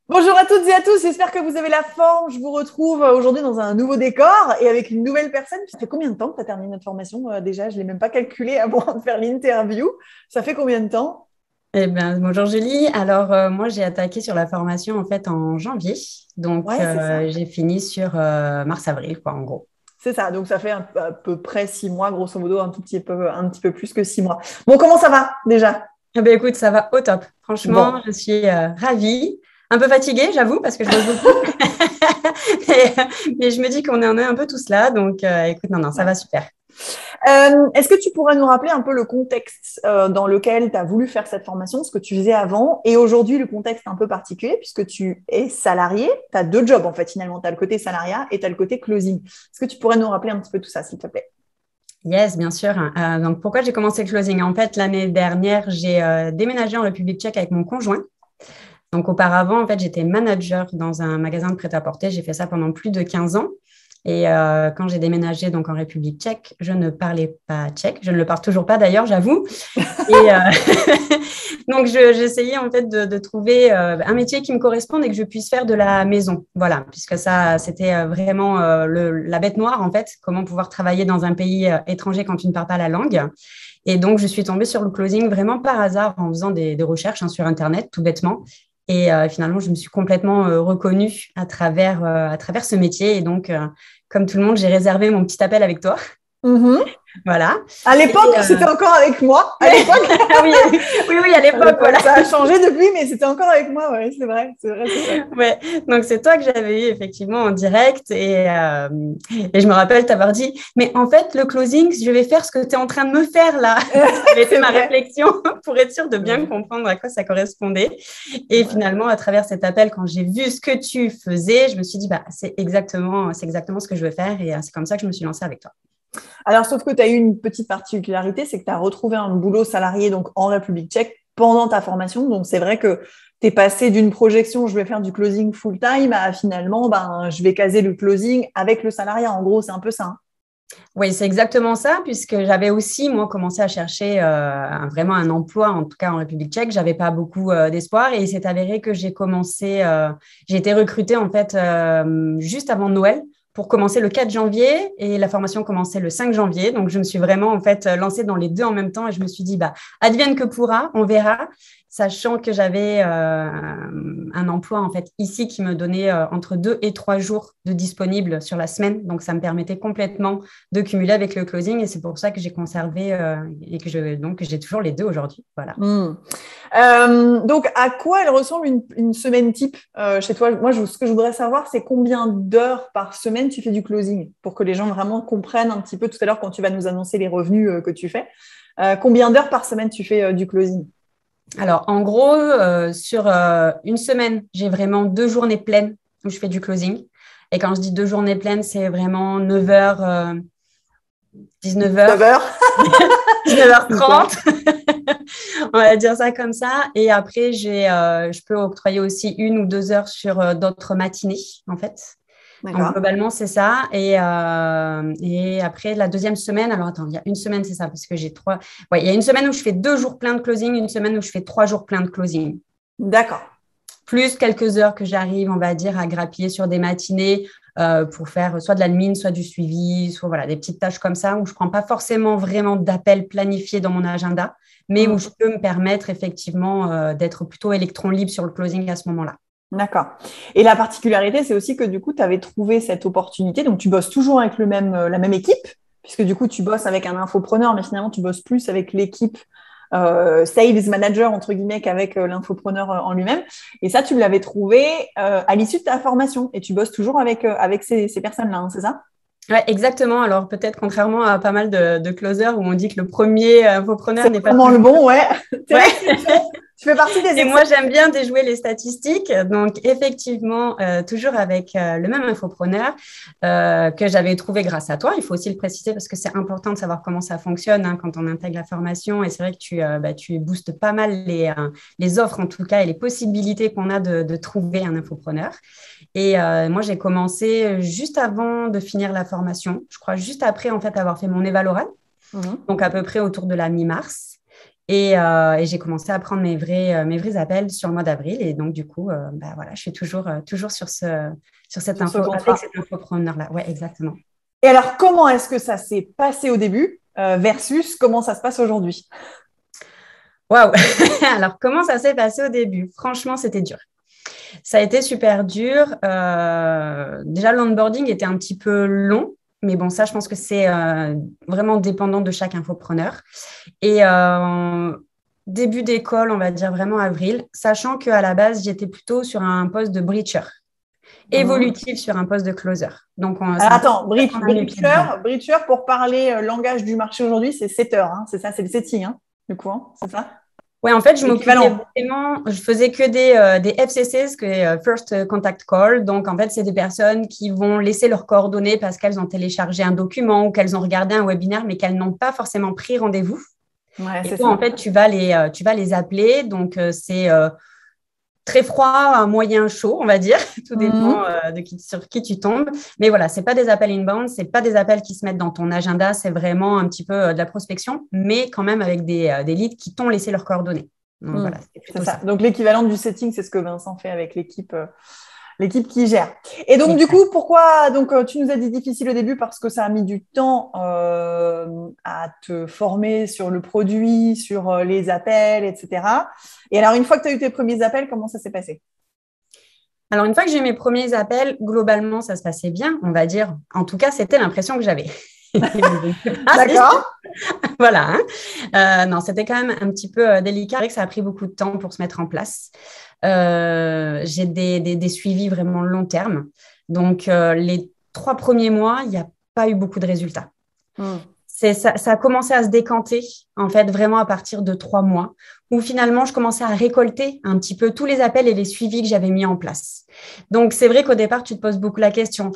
Bonjour à toutes et à tous, j'espère que vous avez la forme. Je vous retrouve aujourd'hui dans un nouveau décor et avec une nouvelle personne. Ça fait combien de temps que tu as terminé notre formation déjà? Je ne l'ai même pas calculé avant de faire l'interview. Ça fait combien de temps? Eh bien, bonjour Julie. Alors, moi, j'ai attaqué sur la formation en fait en janvier. Donc, Ouais, c'est ça. j'ai fini sur mars-avril, quoi, en gros. C'est ça. Donc, ça fait à peu près 6 mois, grosso modo, un petit peu plus que 6 mois. Bon, comment ça va déjà? Eh bien, écoute, ça va au top. Franchement, Bon. je suis ravie. Un peu fatiguée, j'avoue, parce que je bosse beaucoup. Mais je me dis qu'on en est un peu tous là. Donc, écoute, non, non, ça Ouais. va super. Est-ce que tu pourrais nous rappeler un peu le contexte dans lequel tu as voulu faire cette formation, ce que tu faisais avant, et aujourd'hui le contexte un peu particulier, puisque tu es salarié, tu as deux jobs en fait finalement, tu as le côté salariat et tu as le côté closing. Est-ce que tu pourrais nous rappeler un petit peu tout ça, s'il te plaît? Yes, bien sûr. Donc, pourquoi j'ai commencé le closing? En fait, l'année dernière, j'ai déménagé en République tchèque avec mon conjoint. Donc, auparavant, en fait, j'étais manager dans un magasin de prêt-à-porter. J'ai fait ça pendant plus de 15 ans. Et quand j'ai déménagé donc en République tchèque, je ne parlais pas tchèque. Je ne le parle toujours pas d'ailleurs, j'avoue. Et donc, j'essayais en fait de trouver un métier qui me corresponde et que je puisse faire de la maison. Voilà, puisque ça, c'était vraiment la bête noire en fait, comment pouvoir travailler dans un pays étranger quand tu ne parles pas la langue. Et donc, je suis tombée sur le closing vraiment par hasard en faisant des recherches sur Internet, tout bêtement. Et finalement, je me suis complètement reconnue à travers ce métier. Et donc, comme tout le monde, j'ai réservé mon petit appel avec toi. Mhm. Voilà. À Et, l'époque, c'était encore avec moi. À l'époque, ah oui, oui, oui, à à l'époque, voilà. l'époque, ça a changé depuis, mais c'était encore avec moi. Ouais, c'est vrai, c'est vrai, c'est vrai. Ouais. Donc, c'est toi que j'avais eu effectivement en direct. Et je me rappelle t'avoir dit, mais en fait, le closing, je vais faire ce que tu es en train de me faire là. Ça avait été C'est ma vrai. réflexion pour être sûre de C'est bien vrai. comprendre à quoi ça correspondait. Et Ouais. finalement, à travers cet appel, quand j'ai vu ce que tu faisais, je me suis dit, bah, c'est exactement ce que je veux faire. Et c'est comme ça que je me suis lancée avec toi. Alors, sauf que tu as eu une petite particularité, c'est que tu as retrouvé un boulot salarié donc en République tchèque pendant ta formation. Donc, c'est vrai que tu es passé d'une projection, je vais faire du closing full-time, à finalement, ben, je vais caser le closing avec le salariat. En gros, c'est un peu ça, hein. Oui, c'est exactement ça, puisque j'avais aussi, moi, commencé à chercher vraiment un emploi, en tout cas en République tchèque. J'avais pas beaucoup d'espoir et il s'est avéré que j'ai été recrutée en fait juste avant Noël pour commencer le 4 janvier et la formation commençait le 5 janvier. Donc, je me suis vraiment en fait lancée dans les deux en même temps et je me suis dit, bah, advienne que pourra, on verra, sachant que j'avais un emploi en fait ici qui me donnait entre 2 et 3 jours de disponible sur la semaine. Donc, ça me permettait complètement de cumuler avec le closing et c'est pour ça que j'ai conservé et que j'ai toujours les deux aujourd'hui. Voilà. Hmm. Donc, à quoi elle ressemble une semaine type chez toi? Moi, ce que je voudrais savoir, c'est combien d'heures par semaine tu fais du closing pour que les gens vraiment comprennent un petit peu tout à l'heure quand tu vas nous annoncer les revenus que tu fais. Combien d'heures par semaine tu fais du closing? Alors, en gros, sur une semaine, j'ai vraiment 2 journées pleines où je fais du closing. Et quand je dis 2 journées pleines, c'est vraiment 9h, 9 19h, heures? 19h30. D'accord. On va dire ça comme ça. Et après, je peux octroyer aussi 1 ou 2 heures sur d'autres matinées, en fait. Donc, D'accord. globalement, c'est ça. Et après, la deuxième semaine, alors attends, il y a une semaine, c'est ça, parce que j'ai trois. Ouais, il y a une semaine où je fais 2 jours pleins de closing, une semaine où je fais 3 jours pleins de closing. D'accord. Plus quelques heures que j'arrive, on va dire, à grappiller sur des matinées pour faire soit de l'admin, soit du suivi, soit voilà, des petites tâches comme ça où je ne prends pas forcément vraiment d'appels planifiés dans mon agenda, mais où je Hmm. peux me permettre effectivement d'être plutôt électron libre sur le closing à ce moment-là. D'accord. Et la particularité, c'est aussi que du coup, tu avais trouvé cette opportunité. Donc, tu bosses toujours avec la même équipe, puisque du coup, tu bosses avec un infopreneur, mais finalement, tu bosses plus avec l'équipe sales manager, entre guillemets, qu'avec l'infopreneur en lui-même. Et ça, tu l'avais trouvé à l'issue de ta formation. Et tu bosses toujours avec ces personnes-là, hein, c'est ça? Ouais, exactement. Alors peut-être contrairement à pas mal de closers où on dit que le premier infopreneur C'est n'est pas vraiment le toujours bon, ouais. C'est ouais. l'exception. Tu fais partie des Et moi, exceptions. j'aime bien déjouer les statistiques. Donc, effectivement, toujours avec le même infopreneur que j'avais trouvé grâce à toi. Il faut aussi le préciser parce que c'est important de savoir comment ça fonctionne quand on intègre la formation. Et c'est vrai que tu boostes pas mal les offres, en tout cas, et les possibilités qu'on a de trouver un infopreneur. Et moi, j'ai commencé juste avant de finir la formation. Je crois juste après, en fait, avoir fait mon éval oral. Mhm. Donc, à peu près autour de la mi-mars. Et j'ai commencé à prendre mes vrais appels sur le mois d'avril. Et donc, du coup, voilà, je suis toujours sur cette Sur ce info, contrat. avec cet infopreneur-là. Ouais, exactement. Et alors, comment est-ce que ça s'est passé au début versus comment ça se passe aujourd'hui? Waouh! Alors, comment ça s'est passé au début? Franchement, c'était dur. Ça a été super dur. Déjà, l'onboarding était un petit peu long. Mais bon, ça, je pense que c'est vraiment dépendant de chaque infopreneur. Et début d'école, on va dire vraiment avril, sachant qu'à la base, j'étais plutôt sur un poste de breacher, évolutif sur un poste de closer. Donc, c'est Alors, un peu attends, qu'on a mis les pieds dedans. breacher, pour parler langage du marché aujourd'hui, c'est setter, hein, c'est ça, c'est le setting, hein, du coup, hein, c'est ça? Ouais, en fait, je m'occupais L'équivalent. vraiment, je faisais que des FCC, ce que est First Contact Call. Donc, en fait, c'est des personnes qui vont laisser leurs coordonnées parce qu'elles ont téléchargé un document ou qu'elles ont regardé un webinaire, mais qu'elles n'ont pas forcément pris rendez-vous. Ouais, Et c'est toi, ça. en fait, tu vas les appeler. Donc, c'est très froid, moyen chaud, on va dire. Tout dépend Mhm. sur qui tu tombes. Mais voilà, c'est pas des appels inbound, c'est pas des appels qui se mettent dans ton agenda. C'est vraiment un petit peu de la prospection, mais quand même avec des leads qui t'ont laissé leurs coordonnées. Donc voilà, c'est C'est plutôt ça. ça. Donc, l'équivalent du setting, c'est ce que Vincent fait avec l'équipe qui gère. Et donc, du Exact. coup, pourquoi tu nous as dit difficile au début parce que ça a mis du temps à te former sur le produit, sur les appels, etc. Et alors, une fois que tu as eu tes premiers appels, comment ça s'est passé? Alors, une fois que j'ai eu mes premiers appels, globalement, ça se passait bien, on va dire. En tout cas, c'était l'impression que j'avais. D'accord. Voilà. Non, c'était quand même un petit peu délicat. C'est vrai que ça a pris beaucoup de temps pour se mettre en place. J'ai des suivis vraiment long terme. Donc, les 3 premiers mois, il n'y a pas eu beaucoup de résultats. Hmm. Ça a commencé à se décanter, en fait, vraiment à partir de 3 mois, où finalement, je commençais à récolter un petit peu tous les appels et les suivis que j'avais mis en place. Donc, c'est vrai qu'au départ, tu te poses beaucoup la question.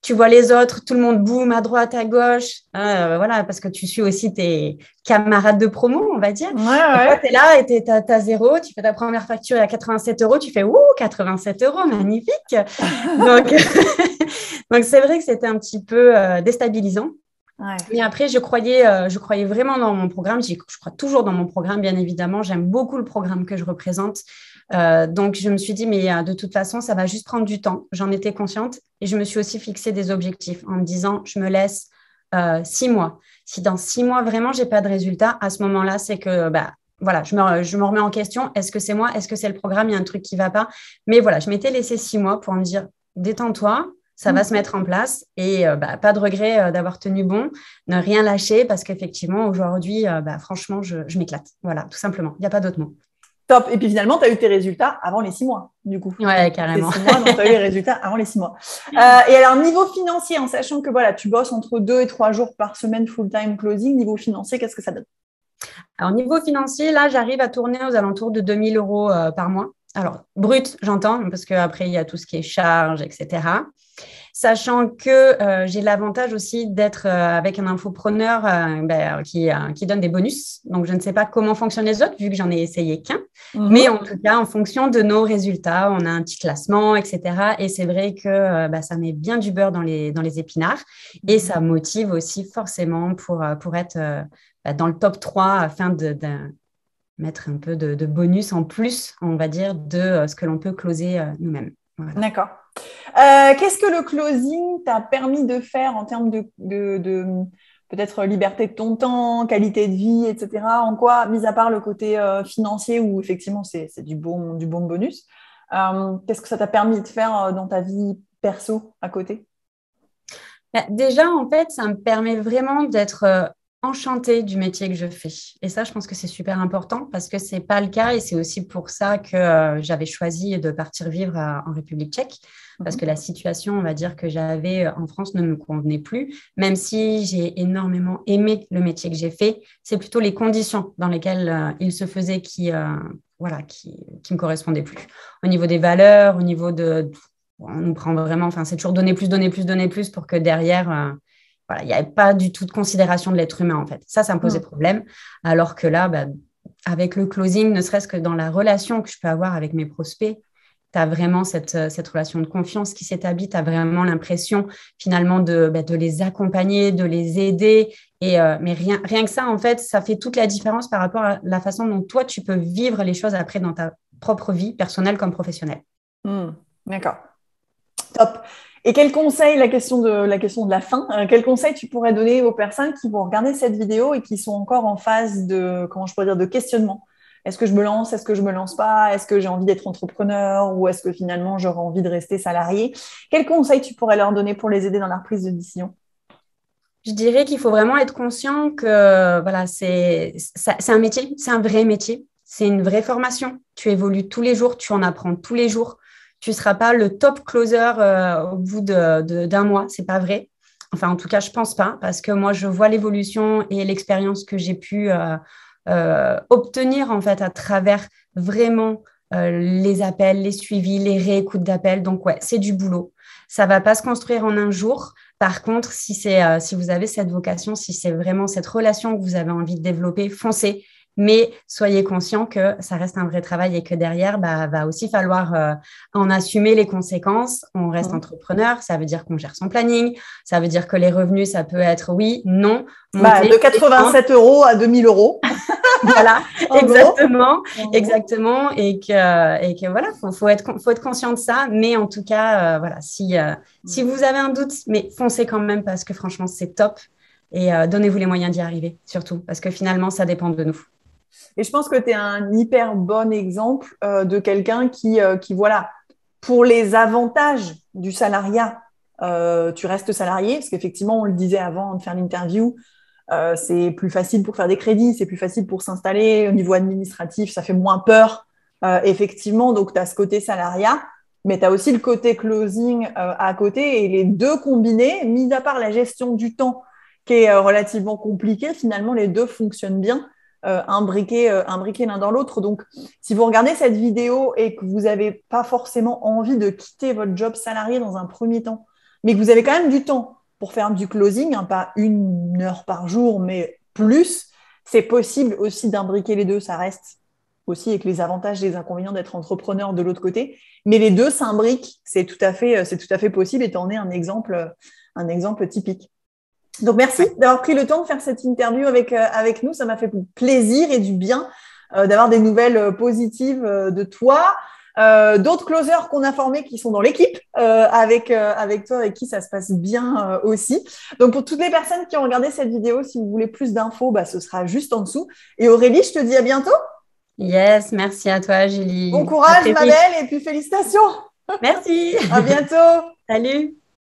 Tu vois les autres, tout le monde boum à droite, à gauche, voilà, parce que tu suis aussi tes camarades de promo, on va dire. Ouais, Et toi, ouais. tu es là et tu as zéro, tu fais ta première facture à 87 euros, tu fais ouh, 87 euros, magnifique. Donc, donc c'est vrai que c'était un petit peu déstabilisant. Ouais. Mais après, je croyais vraiment dans mon programme. Je crois toujours dans mon programme, bien évidemment. J'aime beaucoup le programme que je représente. Donc, je me suis dit, mais de toute façon, ça va juste prendre du temps. J'en étais consciente. Et je me suis aussi fixé des objectifs en me disant, je me laisse 6 mois. Si dans 6 mois, vraiment, je n'ai pas de résultat, à ce moment-là, c'est que voilà, je me remets en question. Est-ce que c'est moi? Est-ce que c'est le programme? Il y a un truc qui ne va pas. Mais voilà, je m'étais laissé 6 mois pour me dire, détends-toi. Ça va se mettre en place et pas de regret d'avoir tenu bon, ne rien lâcher parce qu'effectivement, aujourd'hui, franchement, je m'éclate. Voilà, tout simplement. Il n'y a pas d'autre mot. Top. Et puis finalement, tu as eu tes résultats avant les 6 mois, du coup. Ouais, Ces carrément. 6 mois, donc tu as eu les résultats avant les 6 mois. Et alors, niveau financier, en sachant que voilà, tu bosses entre 2 et 3 jours par semaine full-time closing, niveau financier, qu'est-ce que ça donne? Alors, niveau financier, là, j'arrive à tourner aux alentours de 2000 euros par mois. Alors, brut, j'entends, parce qu'après, il y a tout ce qui est charges, etc. Sachant que j'ai l'avantage aussi d'être avec un infopreneur qui donne des bonus. Donc, je ne sais pas comment fonctionnent les autres, vu que j'en ai essayé qu'un. Mais en tout cas, en fonction de nos résultats, on a un petit classement, etc. Et c'est vrai que ça met bien du beurre dans les épinards. Et ça motive aussi forcément pour être dans le top 3 afin de mettre un peu de bonus en plus, on va dire, de ce que l'on peut closer nous-mêmes. Voilà. D'accord. Qu'est-ce que le closing t'a permis de faire en termes de peut-être liberté de ton temps, qualité de vie, etc. En quoi, mis à part le côté financier où effectivement c'est du bon bonus, qu'est-ce que ça t'a permis de faire dans ta vie perso à côté? Déjà, en fait, ça me permet vraiment d'être enchantée du métier que je fais. Et ça, je pense que c'est super important parce que ce n'est pas le cas et c'est aussi pour ça que j'avais choisi de partir vivre en République tchèque parce que la situation, on va dire, que j'avais en France ne me convenait plus. Même si j'ai énormément aimé le métier que j'ai fait, c'est plutôt les conditions dans lesquelles il se faisait qui me correspondaient plus. Au niveau des valeurs, au niveau on nous prend vraiment, enfin, c'est toujours donner plus, donner plus, donner plus pour que derrière, voilà, il n'y avait pas du tout de considération de l'être humain, en fait. Ça me posait problème. Alors que là, avec le closing, ne serait-ce que dans la relation que je peux avoir avec mes prospects, tu as vraiment cette relation de confiance qui s'établit, tu as vraiment l'impression finalement de les accompagner, de les aider. Mais rien que ça, en fait, ça fait toute la différence par rapport à la façon dont toi, tu peux vivre les choses après dans ta propre vie, personnelle comme professionnelle. D'accord. Top. Et quel conseil, la question de la fin, quel conseil tu pourrais donner aux personnes qui vont regarder cette vidéo et qui sont encore en phase de, comment je pourrais dire, de questionnement? Est-ce que je me lance? Est-ce que je me lance pas? Est-ce que j'ai envie d'être entrepreneur ou est-ce que finalement j'aurais envie de rester salarié? Quel conseil tu pourrais leur donner pour les aider dans leur prise de décision? Je dirais qu'il faut vraiment être conscient que voilà, c'est un métier, c'est un vrai métier, c'est une vraie formation. Tu évolues tous les jours, tu en apprends tous les jours. Tu ne seras pas le top closer au bout d'un mois, c'est pas vrai. Enfin, en tout cas, je pense pas, parce que moi, je vois l'évolution et l'expérience que j'ai pu obtenir en fait à travers vraiment les appels, les suivis, les réécoutes d'appels. Donc ouais, c'est du boulot. Ça va pas se construire en un jour. Par contre, si vous avez cette vocation, si c'est vraiment cette relation que vous avez envie de développer, foncez. Mais soyez conscient que ça reste un vrai travail et que derrière, va aussi falloir en assumer les conséquences. On reste entrepreneur, ça veut dire qu'on gère son planning, ça veut dire que les revenus, ça peut être oui, non. De 87 € à 2000 €. Voilà, exactement. Et que voilà, faut être conscient de ça. Mais en tout cas, voilà, si vous avez un doute, mais foncez quand même parce que franchement, c'est top. Et donnez-vous les moyens d'y arriver, surtout, parce que finalement, ça dépend de nous. Et je pense que tu es un hyper bon exemple de quelqu'un qui, voilà, pour les avantages du salariat, tu restes salarié, parce qu'effectivement, on le disait avant de faire l'interview, c'est plus facile pour faire des crédits, c'est plus facile pour s'installer au niveau administratif, ça fait moins peur, effectivement, donc tu as ce côté salariat, mais tu as aussi le côté closing à côté, et les deux combinés, mis à part la gestion du temps qui est relativement compliquée, finalement, les deux fonctionnent bien. Imbriqués l'un dans l'autre. Donc, si vous regardez cette vidéo et que vous n'avez pas forcément envie de quitter votre job salarié dans un premier temps, mais que vous avez quand même du temps pour faire du closing, hein, pas 1 heure par jour, mais plus, c'est possible aussi d'imbriquer les deux. Ça reste aussi avec les avantages et les inconvénients d'être entrepreneur de l'autre côté. Mais les deux s'imbriquent, c'est tout à fait possible et tu en es un exemple typique. Donc, merci d'avoir pris le temps de faire cette interview avec nous. Ça m'a fait plaisir et du bien d'avoir des nouvelles positives de toi. D'autres closers qu'on a formés qui sont dans l'équipe avec toi et qui ça se passe bien aussi. Donc, pour toutes les personnes qui ont regardé cette vidéo, si vous voulez plus d'infos, ce sera juste en dessous. Et Aurélie, je te dis à bientôt. Yes, merci à toi, Julie. Bon courage, ma belle, et puis félicitations. Merci. À bientôt. Salut.